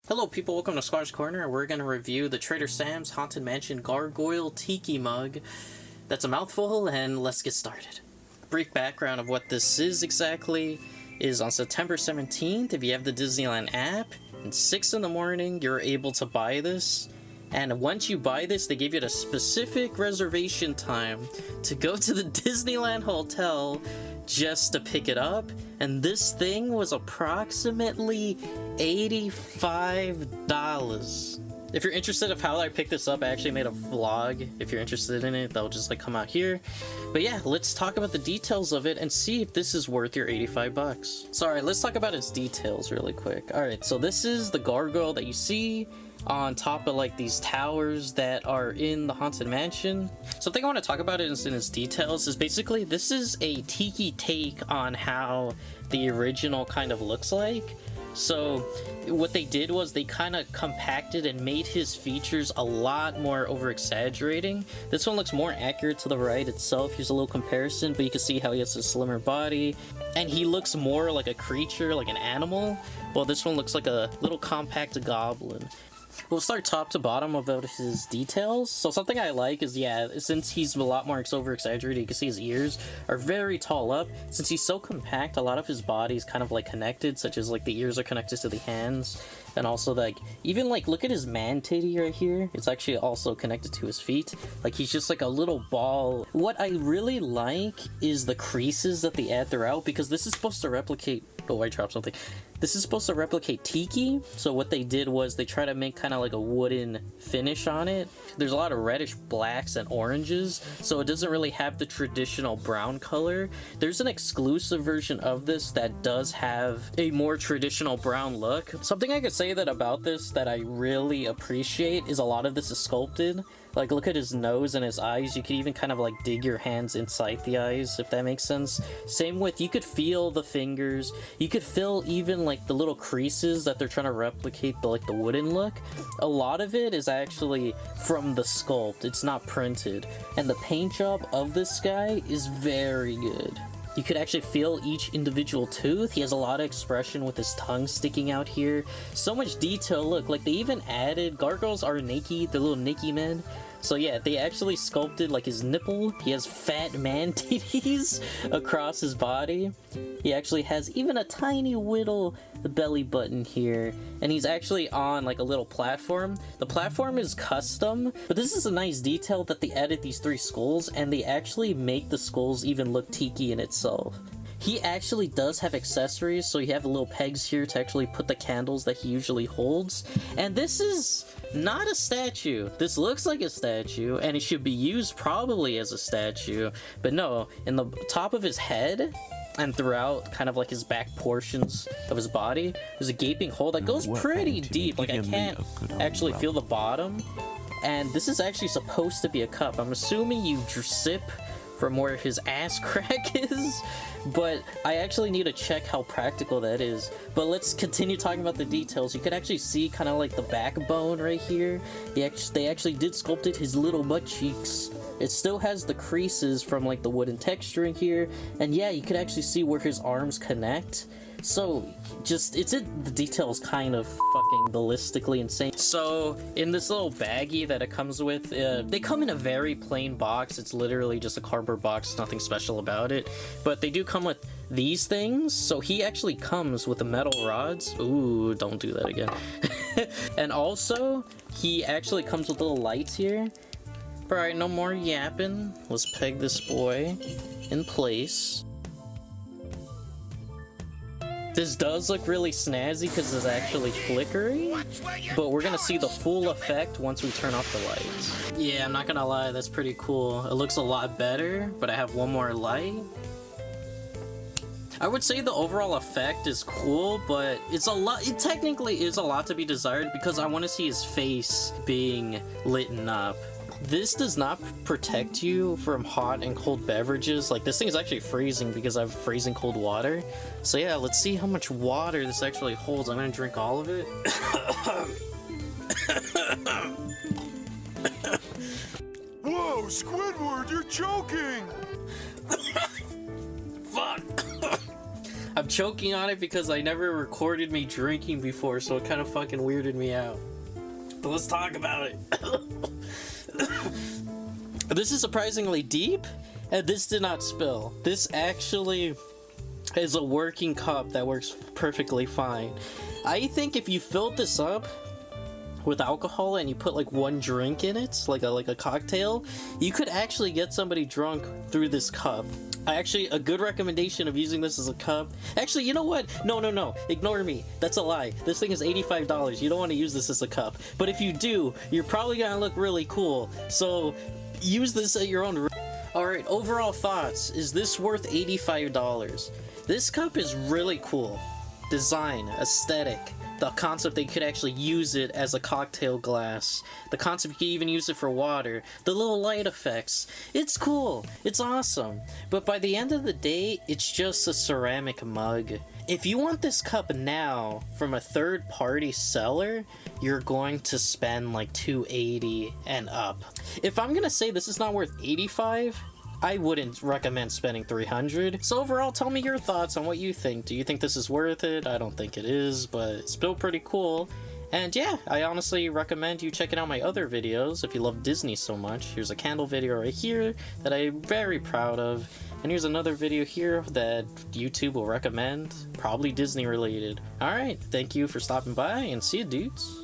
Hello people, welcome to Squash Corner. We're going to review the Trader Sam's Haunted Mansion Gargoyle Tiki mug. That's a mouthful, and let's get started. Brief background of what this is exactly is on September 17th, if you have the Disneyland app, at 6 in the morning, you're able to buy this. And once you buy this, they give you a specific reservation time to go to the Disneyland Hotel just to pick it up. And this thing was approximately $85. If you're interested of how I picked this up, I actually made a vlog. If you're interested in it, that'll just like come out here. But yeah, let's talk about the details of it and see if this is worth your 85 bucks. So alright, let's talk about its details really quick. Alright, so this is the gargoyle that you see on top of like these towers that are in the Haunted Mansion. Something I want to talk about in its details is basically this is a tiki take on how the original kind of looks like. So what they did was they kind of compacted and made his features a lot more over exaggerating. This one looks more accurate to the right itself. Here's a little comparison, but you can see how he has a slimmer body and he looks more like a creature, like an animal, while this one looks like a little compact goblin. We'll start top to bottom about his details. So something I like is, yeah, since he's a lot more over-exaggerated, you can see his ears are very tall up. Since he's so compact, a lot of his body is kind of like connected, such as like the ears are connected to the hands. And also like, even like, look at his man titty right here. It's actually also connected to his feet. Like he's just like a little ball. What I really like is the creases that they add throughout, because this is supposed to replicate, oh, I dropped something. This is supposed to replicate tiki, so what they did was they try to make kind of like a wooden finish on it. There's a lot of reddish blacks and oranges, so it doesn't really have the traditional brown color. There's an exclusive version of this that does have a more traditional brown look. Something I could say that about this that I really appreciate is a lot of this is sculpted. Like, look at his nose and his eyes. You could even kind of like dig your hands inside the eyes, if that makes sense. Same with, you could feel the fingers. You could feel even like the little creases that they're trying to replicate the like the wooden look. A lot of it is actually from the sculpt. It's not printed. And the paint job of this guy is very good. You could actually feel each individual tooth. He has a lot of expression with his tongue sticking out here. So much detail. Look, like they even added, gargoyles are naked, they're little Nikki men. So yeah, they actually sculpted like his nipple. He has fat man titties across his body. He actually has even a tiny little belly button here. And he's actually on like a little platform. The platform is custom, but this is a nice detail that they added these 3 skulls and they actually make the skulls even look tiki in itself. He actually does have accessories, so you have little pegs here to actually put the candles that he usually holds. And this is not a statue. This looks like a statue, and it should be used probably as a statue. But no, in the top of his head, and throughout kind of like his back portions of his body, there's a gaping hole that goes pretty deep. Like I can't actually feel the bottom. And this is actually supposed to be a cup. I'm assuming you sip from where his ass crack is, but I actually need to check how practical that is. But let's continue talking about the details. You can actually see kind of like the backbone right here. They actually did sculpted his little butt cheeks. It still has the creases from like the wooden texturing here, and yeah, you could actually see where his arms connect. So the detail is kind of fucking ballistically insane. So in this little baggie that it comes with, they come in a very plain box. It's literally just a cardboard box, nothing special about it. But they do come with these things. So he actually comes with the metal rods. Ooh, don't do that again. And also, he actually comes with little lights here. Alright, no more yapping. Let's peg this boy in place. This does look really snazzy because it's actually flickery, but we're gonna see the full effect once we turn off the lights. Yeah, I'm not gonna lie, that's pretty cool. It looks a lot better, but I have one more light. I would say the overall effect is cool, but it technically is a lot to be desired because I want to see his face being lit up. This does not protect you from hot and cold beverages. Like, this thing is actually freezing because I have freezing cold water. So yeah, let's see how much water this actually holds. I'm gonna drink all of it. Whoa, Squidward, you're choking! Fuck! I'm choking on it because I never recorded me drinking before, so it kind of fucking weirded me out. But let's talk about it. This is surprisingly deep, and this did not spill. This actually is a working cup that works perfectly fine. I think if you filled this up with alcohol and you put like one drink in it, like a cocktail, you could actually get somebody drunk through this cup. Actually, a good recommendation of using this as a cup. Actually, you know what? No, ignore me. That's a lie. This thing is $85. You don't want to use this as a cup. But if you do, you're probably gonna look really cool. So use this at your own risk. Alright, overall thoughts. Is this worth $85? This cup is really cool. Design, aesthetic, the concept that you could actually use it as a cocktail glass, the concept you could even use it for water, the little light effects. It's cool, it's awesome, but by the end of the day, it's just a ceramic mug. If you want this cup now from a third-party seller, you're going to spend like $280 and up. If I'm gonna say this is not worth $85, I wouldn't recommend spending $300. So overall, tell me your thoughts on what you think. Do you think this is worth it? I don't think it is, but it's still pretty cool. And yeah, I honestly recommend you checking out my other videos if you love Disney so much. Here's a candle video right here that I'm very proud of. And here's another video here that YouTube will recommend, probably Disney related. Alright, thank you for stopping by, and see you dudes.